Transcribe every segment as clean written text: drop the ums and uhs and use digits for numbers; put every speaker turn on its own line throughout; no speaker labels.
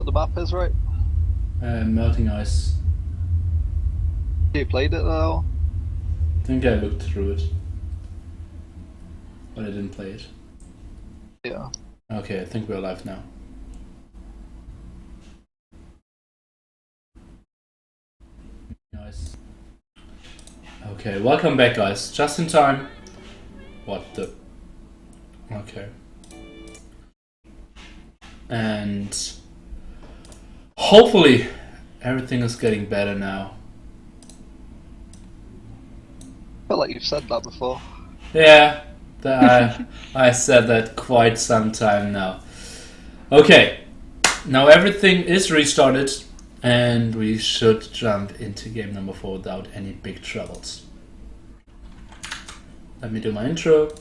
The map is right.
Melting ice.
You played it though.
I think I looked through it, but I didn't play it.
Yeah.
Okay, I think we're live now. Nice. Okay, welcome back, guys. Just in time. What the? Okay. And hopefully everything is getting better now.
I feel like you've said that before.
Yeah, I said that quite some time now. Okay, now everything is restarted and we should jump into game number 4 without any big troubles. Let me do my intro.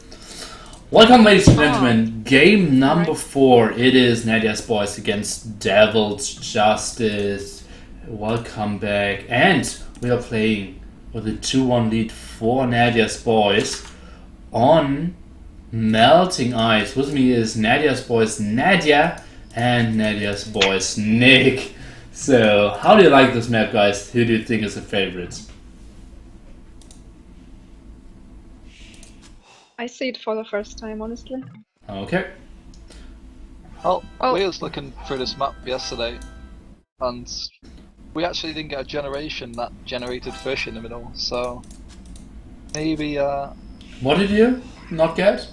Welcome, ladies and gentlemen. Game number 4. It is Nadya's Boys against Devil's Justice. Welcome back. And we are playing with a 2-1 lead for Nadya's Boys on Melting Ice. With me is Nadya's Boys Nadya and Nadya's Boys Nick. So, how do you like this map, guys? Who do you think is a favorite?
I see it for the first time, honestly.
Okay.
Oh, we was looking through this map yesterday, and we actually didn't get a generation that generated fish in the middle. So maybe
What did you not get?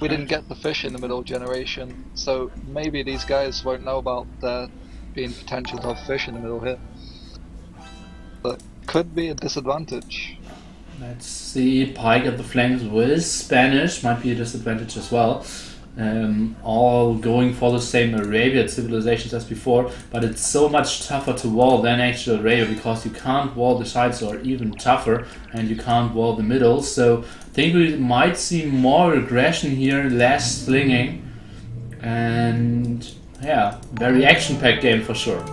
we didn't get the fish in the middle generation. So maybe these guys won't know about there being potential to have fish in the middle here. But could be a disadvantage.
Let's see. Pike at the flanks with Spanish might be a disadvantage as well. All going for the same Arabian civilizations as before, but it's so much tougher to wall than actual Arabia because you can't wall the sides, or even tougher, and you can't wall the middle. So I think we might see more aggression here, less slinging, and yeah, very action-packed game for sure.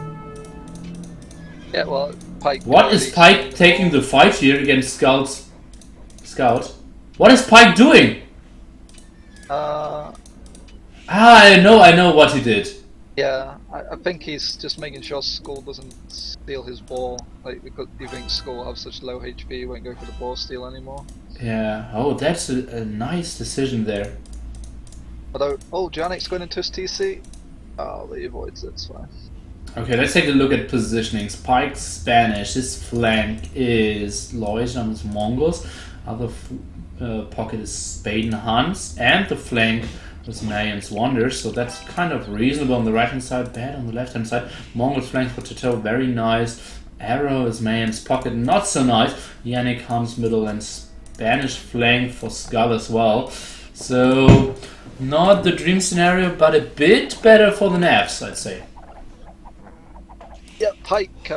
Yeah, well, Pike.
What is Pike taking the fight here against Scout? What is Pike doing? I know what he did.
Yeah, I think he's just making sure Skull doesn't steal his ball. Like, because he thinks Skull will have such low HP, he won't go for the ball steal anymore.
Yeah, oh, that's a nice decision there.
Although, Janik's going into his TC. Oh, he avoids it, it's fine.
Okay, let's take a look at positionings. Pike's Spanish, his flank is Lloyd and his Mongols. Other pocket is Spade and Hans, and the flank was Marion's Wonders, so that's kind of reasonable on the right hand side, bad on the left hand side. Mongols flank for Tato, very nice. Arrow is Marion's pocket, not so nice. Yannick Hans middle and Spanish flank for Skull as well. So, not the dream scenario, but a bit better for the Navs, I'd say.
Yeah, Pike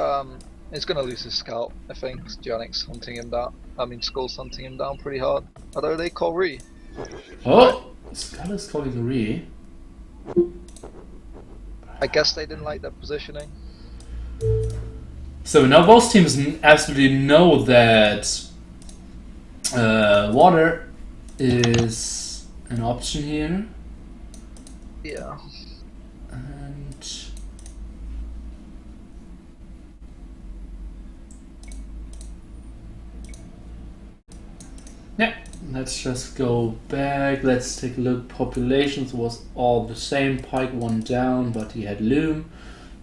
is going to lose his scout, I think. Janik's hunting him down. I mean, Skull's hunting him down pretty hard. Although they call Re.
Oh! Skull is calling Re.
I guess they didn't like that positioning.
So now both teams absolutely know that water is an option here.
Yeah.
And yeah, let's just go back. Let's take a look. Populations was all the same. Pike one down, but he had Loom.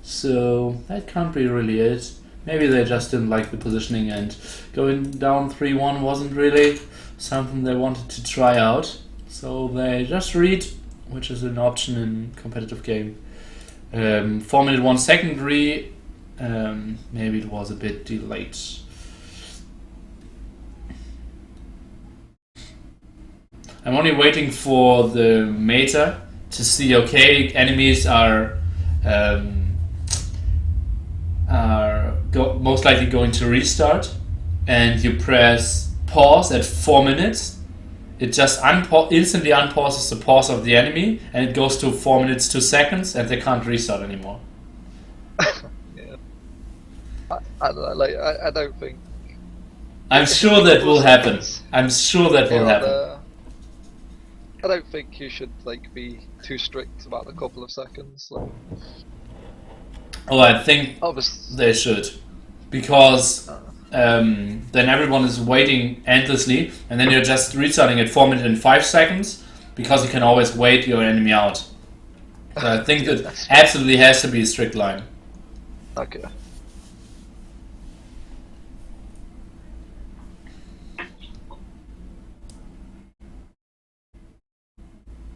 So that can't be really it. Maybe they just didn't like the positioning, and going down 3-1 wasn't really something they wanted to try out. So they just read, which is an option in competitive game. 4 minute 1 second re. Maybe it was a bit delayed. I'm only waiting for the meta to see, okay, enemies are most likely going to restart, and you press pause at 4 minutes. It just instantly unpauses the pause of the enemy, and it goes to 4 minutes 2 seconds, and they can't restart anymore.
Yeah. I don't know, like, I don't think.
I'm sure that will happen. I'm sure that will happen.
I don't think you should like be too strict about a couple of seconds. Like.
Oh, I think
Obviously,
they should. Because then everyone is waiting endlessly, and then you're just restarting at 4 minutes and 5 seconds, because you can always wait your enemy out. So I think
yeah,
that
that's
absolutely has to be a strict line.
okay.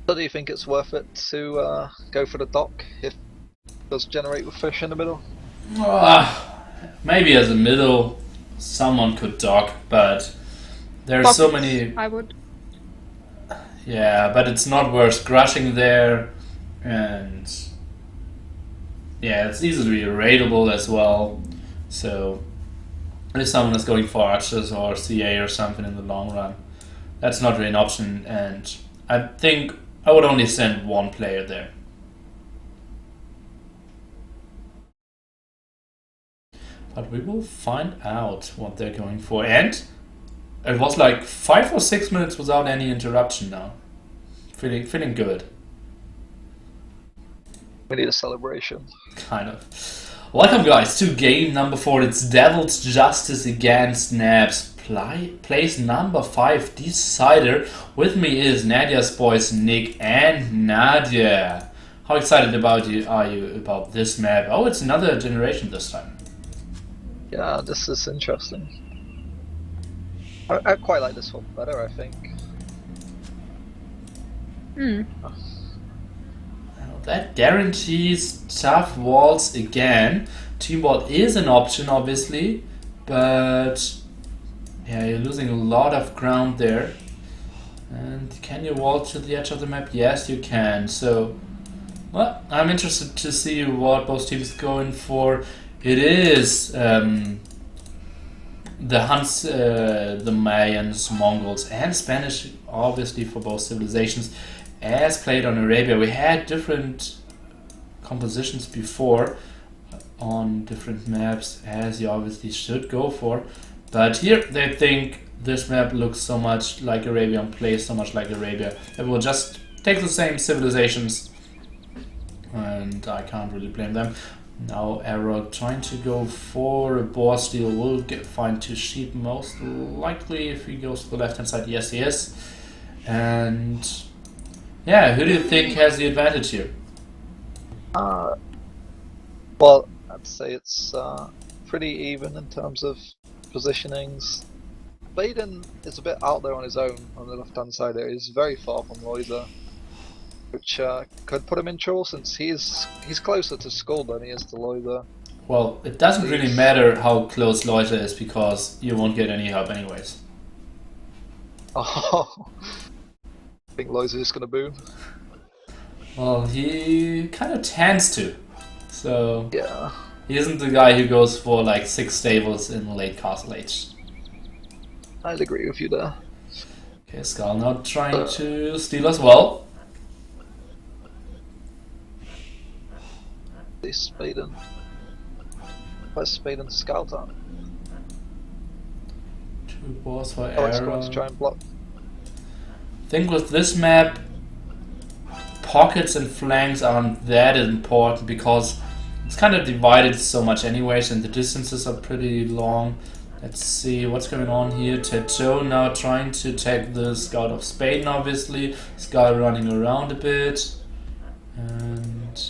So do you think it's worth it to go for the dock if it does generate with fish in the middle?
Maybe as a middle, someone could dock, but there's so
Pockets,
many.
I would.
Yeah, but it's not worth crushing there, and yeah, it's easily raidable as well. So if someone is going for archers or CA or something in the long run, that's not really an option. And I think I would only send one player there. But we will find out what they're going for. And it was like 5 or 6 minutes without any interruption now. Feeling good.
We need a celebration.
Kind of. Welcome, guys, to game number 4. It's Devil's Justice against Nabs. Place number 5 decider. With me is Nadya's boys Nick and Nadya. How excited are you about this map? Oh, it's another generation this time.
Yeah, this is interesting. I quite like this one better, I think.
That guarantees tough walls again. Team wall is an option, obviously, but yeah, you're losing a lot of ground there. And can you wall to the edge of the map? Yes, you can. So, well, I'm interested to see what both teams go in for. It is the Huns, the Mayans, Mongols, and Spanish, obviously, for both civilizations. As played on Arabia, we had different compositions before on different maps, as you obviously should go for. But here they think this map looks so much like Arabia and plays so much like Arabia that we'll just take the same civilizations, and I can't really blame them. Now Arrow trying to go for a boar steel will find 2 sheep most likely if he goes to the left hand side. Yes, he is. And yeah, who do you think has the advantage here?
Well, I'd say it's pretty even in terms of positionings. Baden is a bit out there on his own on the left-hand side there. He's very far from Loiser, which could put him in trouble since he's closer to Skull than he is to Loiser.
Well, it doesn't really matter how close Loiser is because you won't get any help anyways.
Oh, I think Loiser's just gonna boom.
Well, he kind of tends to. So
Yeah.
he isn't the guy who goes for like 6 stables in late Castle Age.
I'd agree with you there.
Okay, Skull now trying to steal as well.
Spaden. Where's Spaden's scout at?
2 boars for
Oh, it's
Arrow.
going to try and block.
I think with this map, pockets and flanks aren't that important because it's kind of divided so much anyways and the distances are pretty long. Let's see what's going on here. Teto now trying to take the scout of Spaden, obviously. Scout running around a bit. And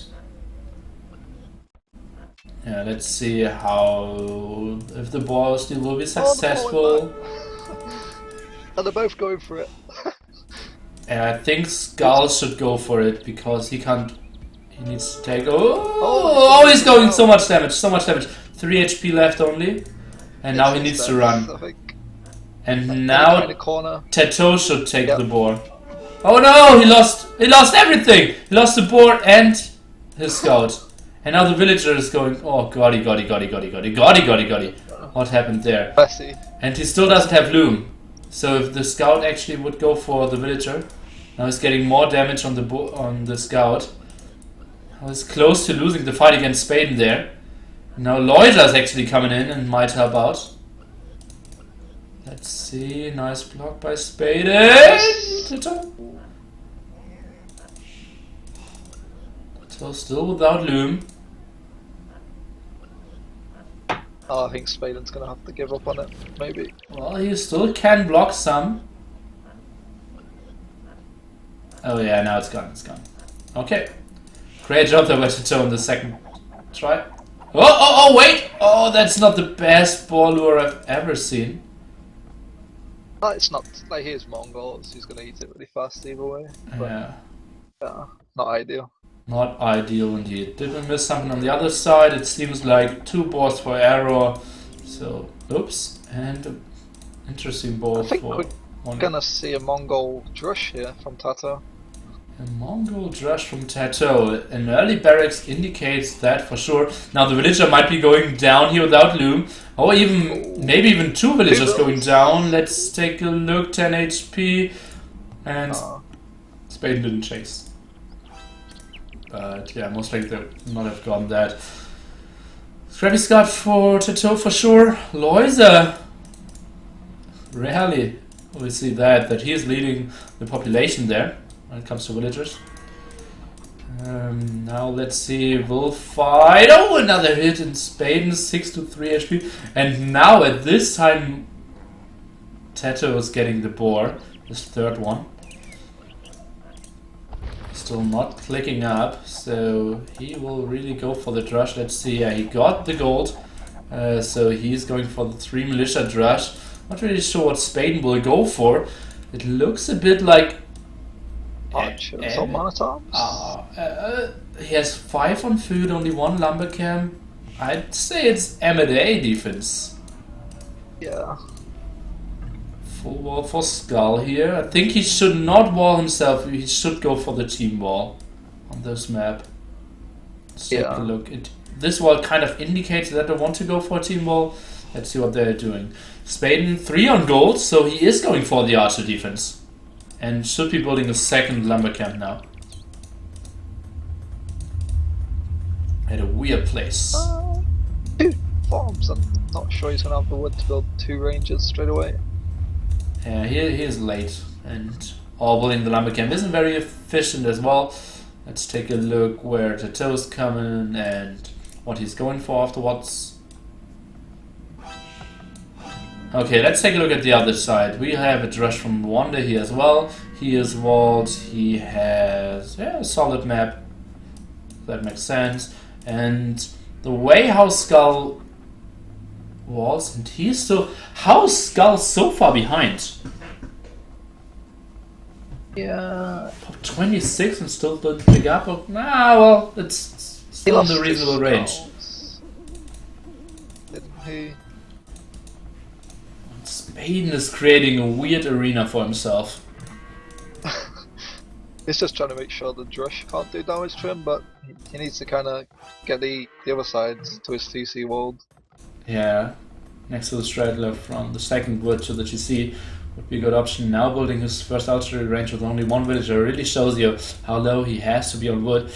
yeah, let's see if the ball still will be successful.
And they're both going for it.
I think Skull should go for it because he can't. He needs to take. Oh, he's going so much damage, 3 HP left only. And now he needs to run. And now Teto should take the boar. Oh no, he lost everything! He lost the boar and his scout. And now the villager is going, oh goddy. What happened there? And he still doesn't have loom. So if the scout actually would go for the villager, now he's getting more damage on the scout. I was close to losing the fight against Spaden there. Now Loiser is actually coming in and might help out. Let's see, nice block by Spaden. So still without loom.
Oh, I think Spaden's gonna have to give up on it, maybe.
Well, he still can block some. Oh yeah, now it's gone, it's gone. Okay. Great job there by Tato in the second try. Oh, wait! Oh, that's not the best ball lure I've ever seen.
It's not, like, here's Mongols, he's gonna eat it really fast either way. But,
Yeah,
not ideal.
not ideal indeed. Did we miss something on the other side? It seems like 2 balls for error. So, oops. And an interesting ball
I think
for
we're
one.
gonna see a Mongol Drush here from Tato.
A Mongol Drush from Tato. An early barracks indicates that for sure. Now the villager might be going down here without loom. Or even, maybe even 2 villagers going down. Let's take a look. 10 HP. And Spain didn't chase. But yeah, most likely they would not have gotten that. Scrappy Scott for Tato for sure. Loiser. Rarely we see that he is leading the population there when it comes to villagers. Now let's see, we'll fight. Oh, another hit in Spain, 6 to 3 HP. And now at this time, Tato is getting the boar, his third one. Still not clicking up, so he will really go for the drush. Let's see, yeah, he got the gold, so he's going for the 3 militia drush. Not really sure what Spain will go for. It looks a bit like
Some monotons?
he has 5 on food, only 1 lumber camp. I'd say it's M&A defense.
Yeah.
Full wall for Skull here. I think he should not wall himself. He should go for the team wall on this map. Let's take a look. This wall kind of indicates that they want to go for a team wall. Let's see what they're doing. Spaden 3 on gold, so he is going for the archer defense. And should be building a second lumber camp now. At a weird place.
2 farms. I'm not sure he's gonna have the wood to build 2 ranges straight away.
Yeah, he is late. And all building the lumber camp isn't very efficient as well. Let's take a look where Tato's coming and what he's going for afterwards. Okay, let's take a look at the other side. We have a drush from Wanda here as well. He is walled. He has a solid map. That makes sense. And the way how Skull walls, and he's still... How is Skull so far behind?
Yeah.
Top 26 and still don't pick up? Well, it's still in the reasonable range.
Didn't he?
Spaden is creating a weird arena for himself.
He's just trying to make sure the Drush can't do damage to him, but he needs to kind of get the other side to his TC walled.
Yeah, next to the straddler from the second wood to the GC would be a good option. Now building his first archery range with only 1 villager really shows you how low he has to be on wood.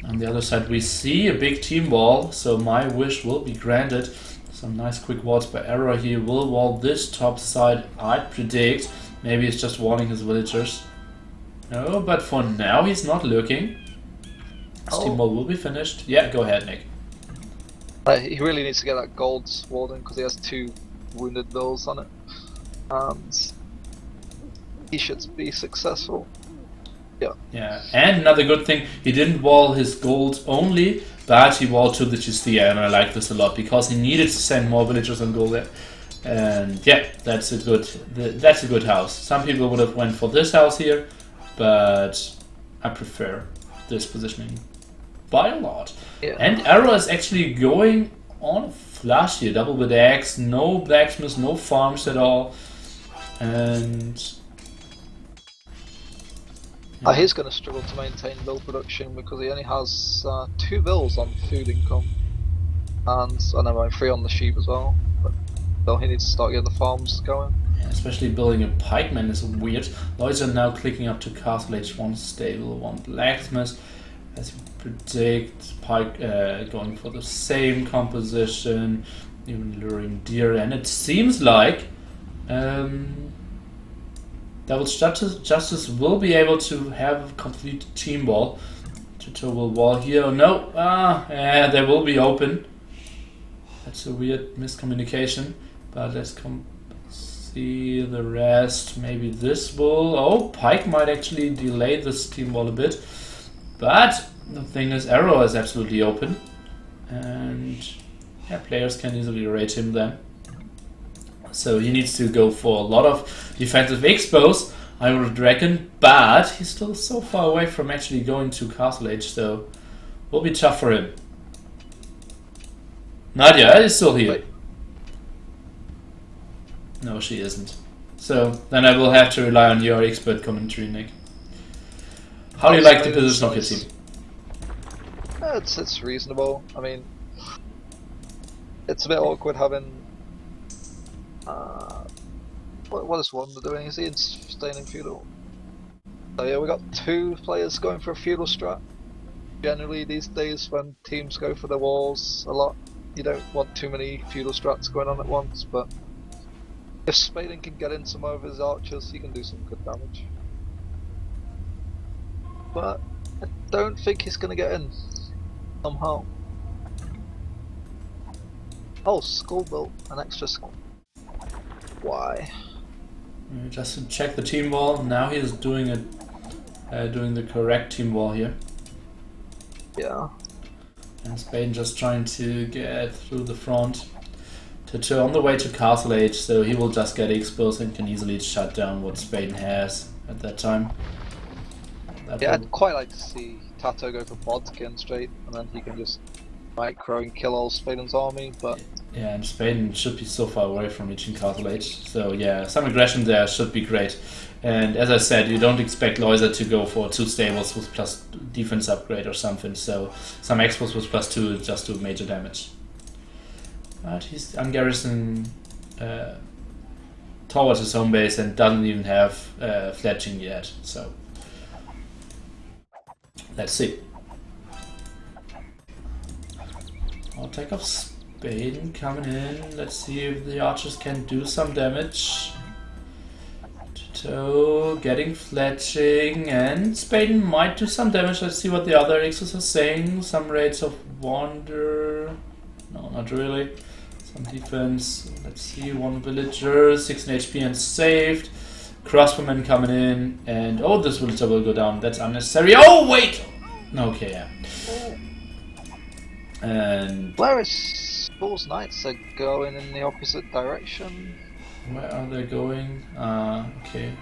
On the other side we see a big team wall, so my wish will be granted. Some nice quick walls by Arrow. He will wall this top side, I'd predict. Maybe he's just walling his villagers. No, but for now he's not looking. His team wall will be finished. Yeah, go ahead, Nick.
He really needs to get that gold walled in because he has 2 wounded bills on it. And he should be successful. Yeah,
and another good thing, he didn't wall his gold only, but he walled to the GC, and I like this a lot because he needed to send more villagers on gold there. And yeah, that's a good house. Some people would have went for this house here, but I prefer this positioning by a lot.
Yeah.
And Arrow is actually going on a flush here, double with axe, no blacksmiths, no farms at all, and
he's going to struggle to maintain bill production because he only has 2 bills on food income, and never mind, 3 on the sheep as well. But still, he needs to start getting the farms going.
Yeah, especially building a pikeman is weird. Lloyds are now clicking up to castle age 1 stable, 1 blacksmith. As you predict, pike going for the same composition, even luring deer, and it seems like Devil's Justice will be able to have a complete team wall. Tutor will wall here. No, they will be open. That's a weird miscommunication. But let's see the rest. Maybe this will. Oh, Pike might actually delay this team wall a bit. But the thing is, Arrow is absolutely open. And yeah, players can easily rate him then. So he needs to go for a lot of defensive expos, I would reckon. But he's still so far away from actually going to Castle Age, so will be tough for him. Nadya is still here.
Wait.
No, she isn't. So then I will have to rely on your expert commentary, Nick. How do you like the position of your team?
It's reasonable. I mean, it's a bit awkward having. What is Wonder doing? Is he staying in Feudal? So yeah, we got 2 players going for a Feudal strat. Generally these days when teams go for their walls a lot, you don't want too many Feudal strats going on at once, but if Spading can get in some of his archers, he can do some good damage. But I don't think he's going to get in somehow. Oh, Skull built an extra skull. Why?
Just to check the team wall. Now he's doing it, doing the correct team wall here.
Yeah.
And Spain just trying to get through the front. Tato on the way to Castle Age, so he will just get exposed and can easily shut down what Spain has at that time.
Yeah, I'd quite like to see Tato go for Bodkin straight, and then he can just micro and kill all Spaden's army, but...
Yeah, and Spain should be so far away from reaching Castle Age, so yeah, some aggression there should be great. And as I said, you don't expect Loiser to go for 2 stables with plus defense upgrade or something, so some expos with +2 just do major damage. But he's ungarrison towards his home base and doesn't even have fletching yet, so let's see. I'll take off Spain coming in. Let's see if the archers can do some damage. So getting fletching, and Spain might do some damage. Let's see what the other X's are saying. Some rates of Wander. No, not really. Some defense. Let's see, 1 villager, 16 HP and saved. Crossbowmen coming in, and oh, this villager will go down. That's unnecessary. Oh, wait! Okay, yeah. And
where is Bull's Knights? Are going in the opposite direction.
Where are they going? Okay.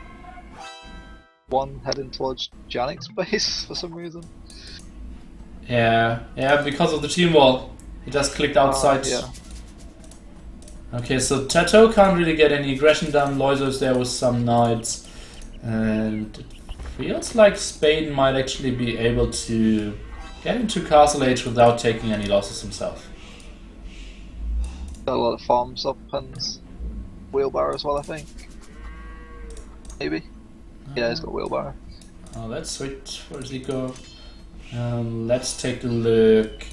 One heading towards Janik's base for some reason.
Yeah, because of the team wall. He just clicked outside.
Yeah.
Okay, so Tato can't really get any aggression done. Loiser is there with some knights. And it feels like Spain might actually be able to get into Castle Age without taking any losses himself.
Got a lot of farms up and wheelbarrow as well, I think. Maybe. Yeah, he's got wheelbarrow.
Oh, that's sweet for Zico. Let's take a look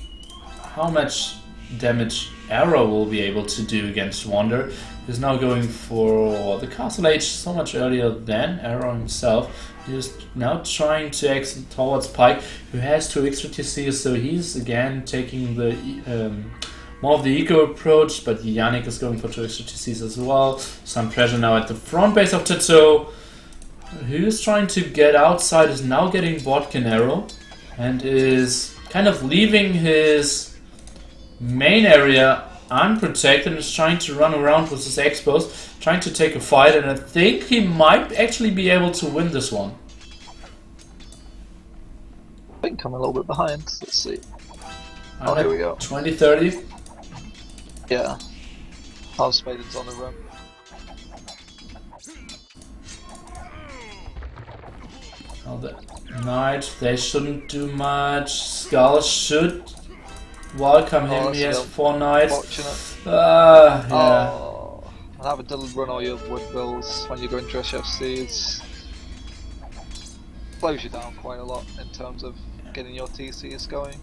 how much damage Arrow will be able to do against Wander. He's now going for the Castle Age so much earlier than Arrow himself. He's now trying to exit towards Pike, who has 2 extra TCs, so he's again taking the more of the eco approach, but Yannick is going for 2 extra TCs as well. Some pressure now at the front base of Tato. Who's trying to get outside is now getting Bodkin Arrow and is kind of leaving his main area unprotected and is trying to run around with his expos, trying to take a fight, and I think he might actually be able to win this one.
I think I'm a little bit behind. Let's see. Oh, here we go.
20-30.
Yeah. Half Spaden's on the run.
Oh, the Knight, they shouldn't do much. Skull should welcome him. He has 4 knights. Yeah.
Oh, and having to run all your wood bills when you go into SFCs slows you down quite a lot in terms of getting your TCs going.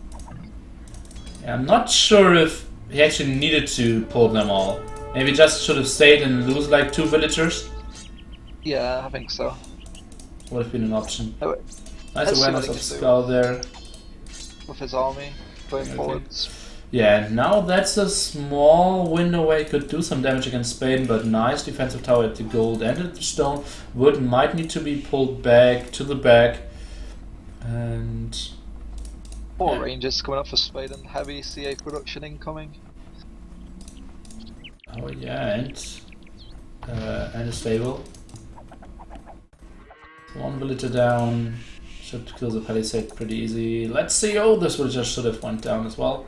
Yeah, I'm not sure if he actually needed to pull them all. Maybe just should have stayed and lose like 2 villagers.
Yeah, I think so.
Would have been an option.
Oh,
nice awareness of Skull there.
With his army going forwards.
Yeah, now that's a small window where he could do some damage against Spain, but nice defensive tower at the gold and at the stone. Wood might need to be pulled back to the back. And...
More
yeah.
ranges coming up for Spain and heavy CA production incoming.
Oh yeah, and a stable. One villager down. Should kill the palisade pretty easy. Let's see. Oh, this villager should have went down as well.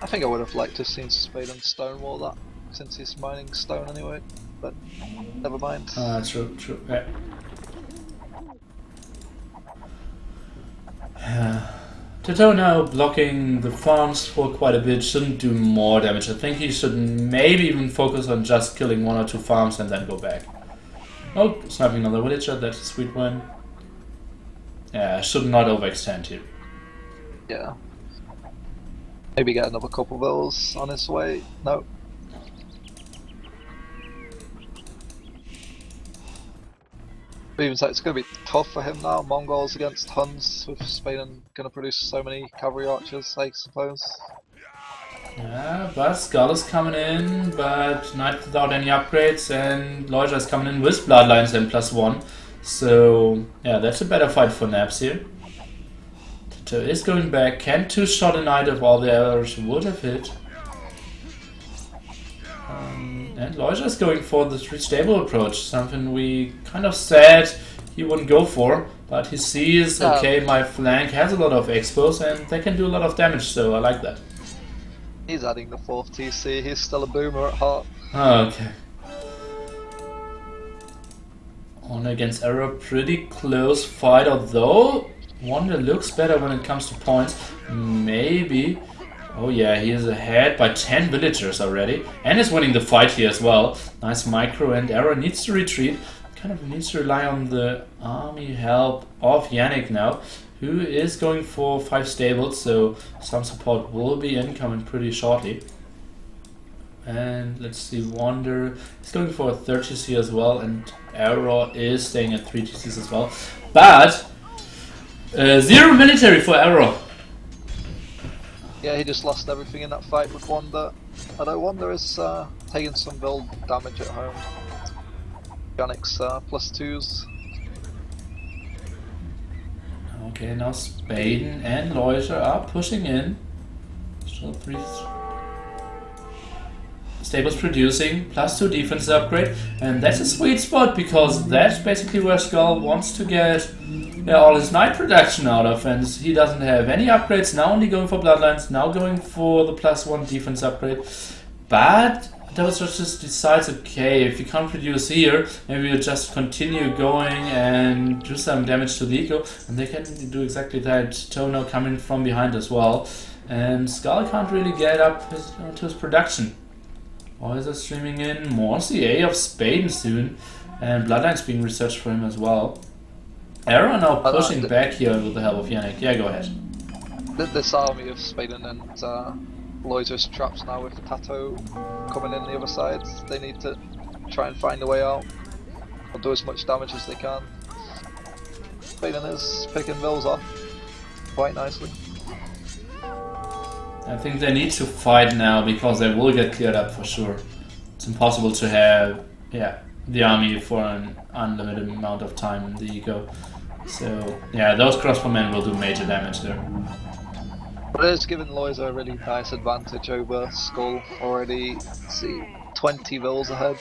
I think I would have liked to have seen Spade and Stonewall that, since he's mining stone anyway, but never mind.
True, yeah. Toto now blocking the farms for quite a bit, shouldn't do more damage. I think he should maybe even focus on just killing 1 or 2 farms and then go back. Oh, sniping another villager, that's a sweet one. Yeah, should not overextend here.
Yeah. Maybe get another couple of those on his way. No. Even so, it's going to be tough for him now. Mongols against Huns, with Spain going to produce so many cavalry archers, I suppose.
Yeah, but Skull is coming in, but not without any upgrades, and Loja is coming in with Bloodlines and +1. So, yeah, that's a better fight for Naps here. Toto is going back, can 2-shot a knight if all the arrows would have hit. And Loja is going for the 3-stable approach, something we kind of said he wouldn't go for, but he sees, okay, my flank has a lot of expos and they can do a lot of damage, so I like that.
He's adding the 4th TC, he's still a boomer at heart.
Okay. Honor against Arrow, pretty close fight, although Wonder looks better when it comes to points. Maybe. Oh yeah, he is ahead by 10 villagers already, and is winning the fight here as well. Nice micro, and Arrow needs to retreat. Kind of needs to rely on the army help of Yannick now, who is going for 5 stables, so some support will be incoming pretty shortly. And let's see, Wonder is going for a 3rd TC as well, and Arrow is staying at 3 TCs as well. But 0 military for Arrow.
Yeah, he just lost everything in that fight with Wonder. Although Wonder is taking some build damage at home. Yannick's +2s.
Okay, now Spaden and Loischer are pushing in. So 3 stables producing, +2 defense upgrade, and that's a sweet spot because that's basically where Skull wants to get all his knight production out of, and he doesn't have any upgrades, now only going for bloodlines, now going for the +1 defense upgrade. But Those just decides, okay, if you can't produce here, maybe we'll just continue going and do some damage to the eco, and they can do exactly that. Tono coming from behind as well, and Skull can't really get up to his production. Oyster streaming in, more CA of Spaden soon, and Bloodlines being researched for him as well. Arrow now pushing back here with the help of Yannick. Yeah, go ahead.
This army of Spaden and Loiter's traps now with Tato coming in the other side. They need to try and find a way out, or do as much damage as they can. Spaden is picking Mills off quite nicely.
I think they need to fight now because they will get cleared up for sure. It's impossible to have the army for an unlimited amount of time in the eco. So yeah, those crossbowmen will do major damage there.
But it has given Loiser a really nice advantage over Skull already. Let's see, 20 vills ahead.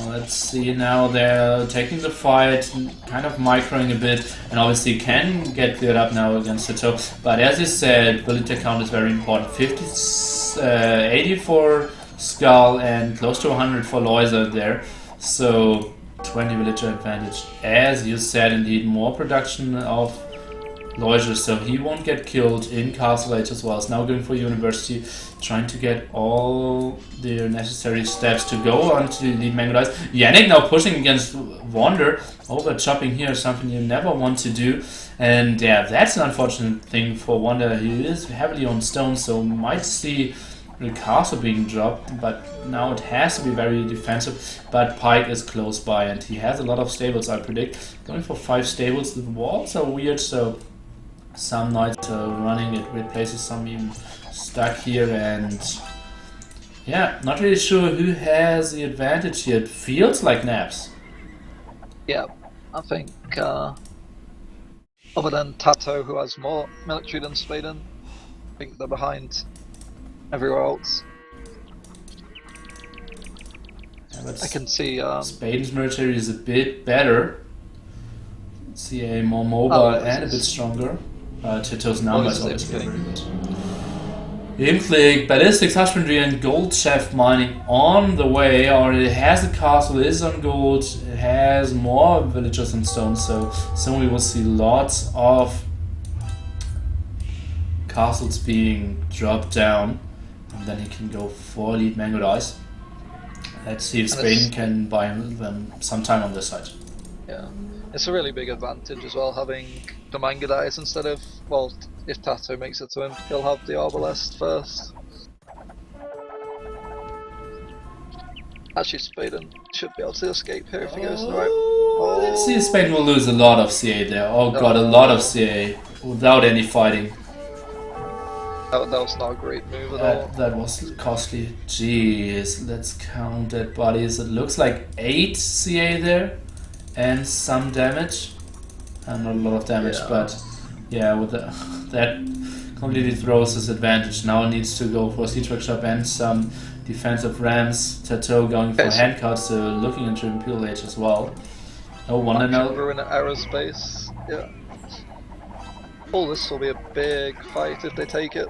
Let's see, now they're taking the fight, kind of microing a bit, and obviously can get cleared up now against the toe. But as you said, villager count is very important. 80 for Skull and close to 100 for Loiser there. So 20 villager advantage. As you said, indeed, more production of Loiser, so he won't get killed in Castle Age as well. It's now going for University, trying to get all the necessary steps to go on to lead Mango Dice. Yannick now pushing against Wander. Over chopping here is something you never want to do. And yeah, that's an unfortunate thing for Wander. He is heavily on stone, so might see the castle being dropped, but now it has to be very defensive. But Pike is close by, and he has a lot of stables, I predict. Going for 5 stables. The walls are weird, so some knights are running. It replaces some even stuck here, and yeah, not really sure who has the advantage here. It feels like Naps.
Yeah, I think other than Tato, who has more military than Sweden, I think they're behind everywhere else.
Yeah,
I can see
Spain's military is a bit better. CA more mobile and a bit stronger. Tito's number is obviously very good. Implic, Ballistics, Husbandry and Gold Shaft Mining on the way. Already has a castle, is on gold, it has more villagers and stone, so soon we will see lots of castles being dropped down, and then he can go for elite mango dice. Let's see if Spain can buy them sometime on this side.
Yeah, it's a really big advantage as well having the manga dice instead of, well, if Tato makes it to him, he'll have the Arbalest first. Actually, Spain should be able to escape here if he goes in the right. Oh.
Let's see if Spain will lose a lot of CA there. Oh god, a lot of CA without any fighting.
That was not a great move at all.
That was costly. Jeez, let's count dead bodies. It looks like 8 CA there and some damage. Not a lot of damage, but yeah, with that completely throws his advantage. Now he needs to go for a siege workshop and some defensive rams. Tato going for handcuts, so looking into Imperial Age as well. No wonder now.
Ruin aerospace. Yeah. Oh, this will be a big fight if they take it.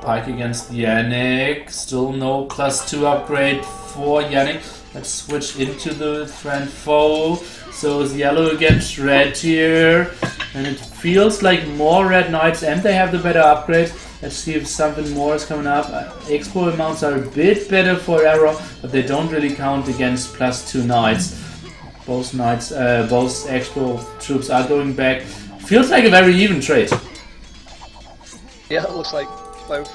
Pike against Yannick. Still no class 2 upgrade for Yannick. Let's switch into the friend foe. So it's yellow against red here. And it feels like more red knights, and they have the better upgrade. Let's see if something more is coming up. Expo amounts are a bit better for arrow, but they don't really count against plus 2 knights. Both knights, both expo troops are going back. Feels like a very even trade.
Yeah, it looks like both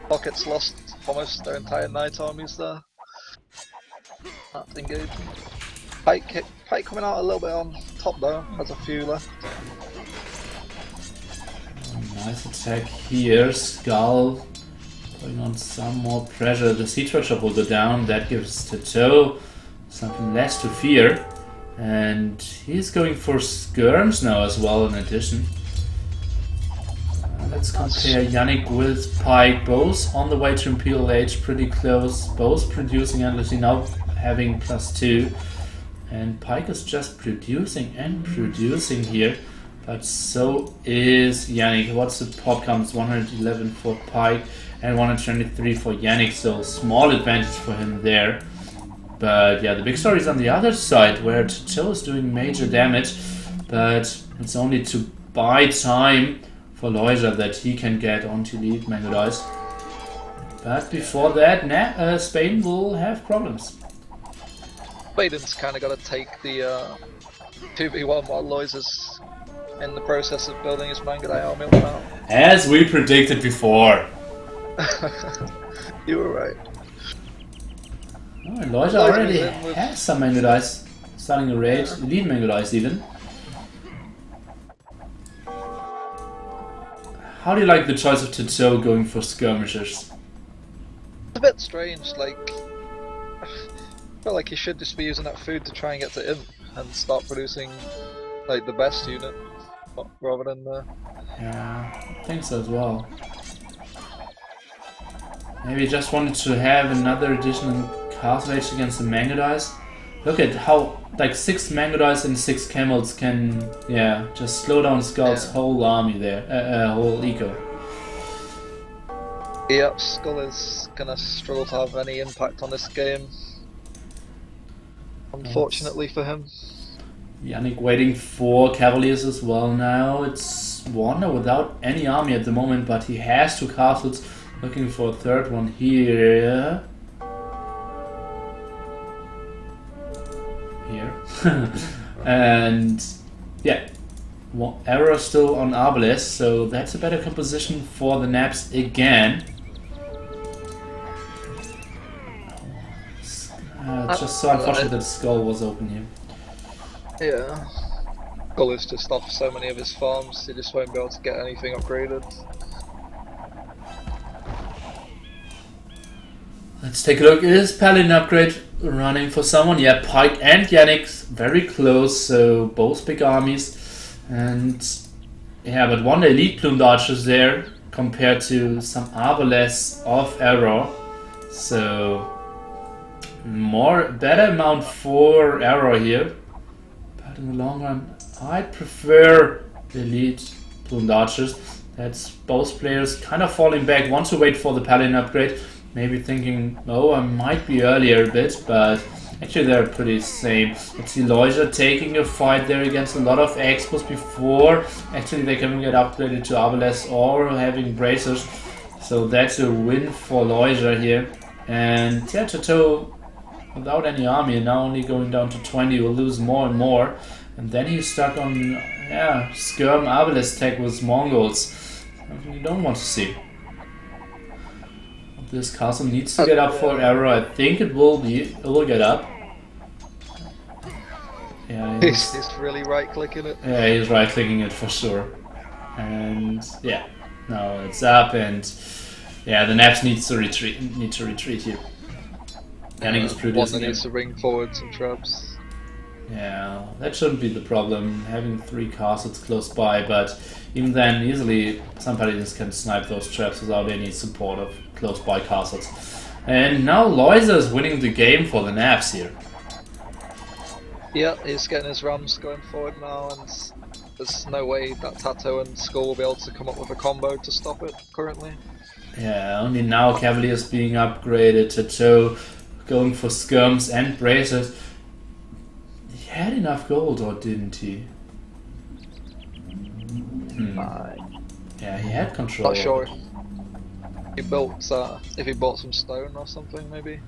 pockets lost almost their entire knight armies there. That's engaging. Pike coming out a little bit on top though, has a few left.
Nice attack here. Skull putting on some more pressure. The siege workshop will go down. That gives Tato something less to fear. And he's going for skirms now as well in addition. Let's compare Yannick with Pike, both on the way to Imperial Age, pretty close, both producing endlessly now having plus 2. And Pike is just producing and producing here, but so is Yannick. What's the pop counts? 111 for Pike and 123 for Yannick, so small advantage for him there. But yeah, the big story is on the other side, where Tato is doing major damage, but it's only to buy time for Loja that he can get onto elite mango dice. But before that, Spain will have problems.
Spain's kind of got to take the 2v1 while Lois is in the process of building his manga die army now.
As we predicted before.
You were right.
Oh, and Loja already has some mango dice, starting a raid, elite mango dice even. How do you like the choice of Tato going for skirmishers?
It's a bit strange, like, I feel like he should just be using that food to try and get to Imp and start producing like the best unit rather than the...
Yeah, I think so as well. Maybe just wanted to have another additional castle age against the mango dice. Look at how like 6 mango dice and 6 camels can, yeah, just slow down Skull's whole army there, whole eco.
Yep, Skull is gonna struggle to have any impact on this game, unfortunately for him.
Yannick waiting for cavaliers as well now. It's Wanda without any army at the moment, but he has 2 castles, looking for a third one here. And yeah, arrow still on Arbalest, so that's a better composition for the Naps again. It's just so unfortunate that Skull was open here.
Yeah. Skull is just off so many of his farms, he just won't be able to get anything upgraded.
Let's take a look. Is Paladin upgrade running for someone? Yeah, Pike and Yannick very close, so both big armies. And yeah, but one elite plumed archers there compared to some Arbalest of Arrow. So better amount for Arrow here. But in the long run, I'd prefer the elite plumed archers. That's both players kind of falling back, want to wait for the Paladin upgrade. Maybe thinking, oh, I might be earlier a bit, but actually they're pretty same. Let's see Loisia taking a fight there against a lot of expos before actually they can get upgraded to Arbalest or having bracers. So that's a win for Loisia here. And yeah, Chateau without any army and now only going down to 20 will lose more and more. And then he's stuck on Skirm Arbalest tech with Mongols. Something you don't want to see. This castle needs to get up for Arrow. I think it will get up. Yeah,
He's really right-clicking it.
Yeah, he's right-clicking it for sure. And yeah, now it's up, and yeah, the Naps need to retreat here. Yannick is producing
one that needs to bring forward some traps.
Yeah, that shouldn't be the problem, having 3 castles close by, but even then, easily some paladins can snipe those traps without any support of close by castles. And now Loisia is winning the game for the Naps here.
Yeah, he's getting his rams going forward now, and there's no way that Tato and Skull will be able to come up with a combo to stop it currently.
Yeah, only now Cavaliers being upgraded, Tato going for skirms and bracers. He had enough gold, or didn't he? Yeah, he had control.
Not sure if he built, if he bought some stone or something, maybe.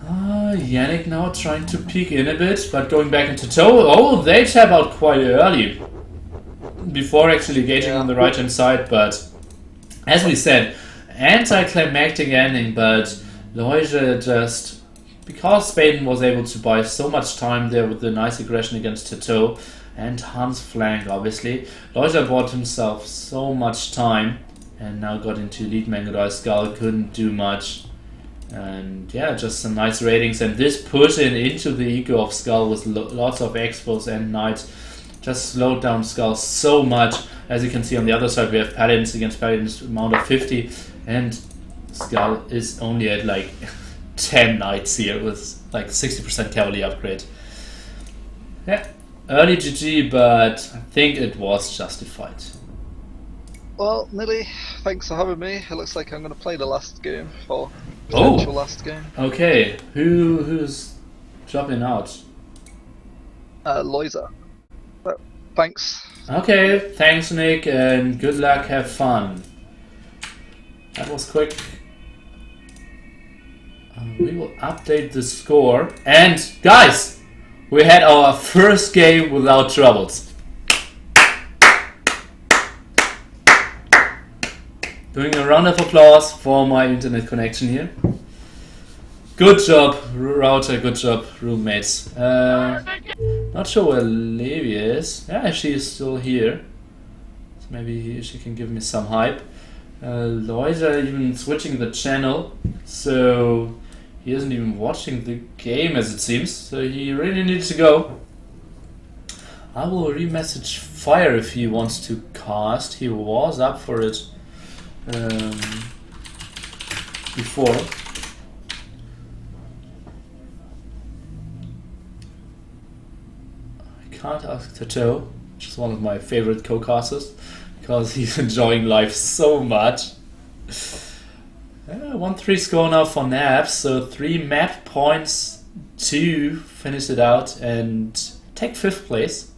Yannick now trying to peek in a bit, but going back into tow. Oh, they tap out quite early before actually engaging on the right hand side. But as we said, anticlimactic ending. But Loisia just, because Spain was able to buy so much time there with the nice aggression against Tato and Hans' flank, obviously, Loisia bought himself so much time and now got into Elite Mangodai Skull, couldn't do much. And yeah, just some nice ratings, and this push into the eco of Skull with lots of expos and knights just slowed down Skull so much. As you can see on the other side, we have Paladins against Paladins amount of 50, and Skull is only at like 10 knights here with like 60% cavalry upgrade. Yeah, early GG, but I think it was justified.
Well, Nilly, thanks for having me. It looks like I'm going to play the last game, or potential last game.
Okay, who's dropping out?
Loisia. But thanks.
Okay, thanks Nick, and good luck, have fun. That was quick. We will update the score. And guys, we had our first game without troubles. Doing a round of applause for my internet connection here. Good job, router, good job, roommates. Not sure where Levi is. Yeah, she is still here. So maybe she can give me some hype. Loisia even switching the channel, so he isn't even watching the game as it seems. So he really needs to go. I will re-message Fire if he wants to cast. He was up for it before. I can't ask Tato, which is one of my favorite co-casters, because he's enjoying life so much. 1-3 score now for Naps, so 3 map points to finish it out and take 5th place.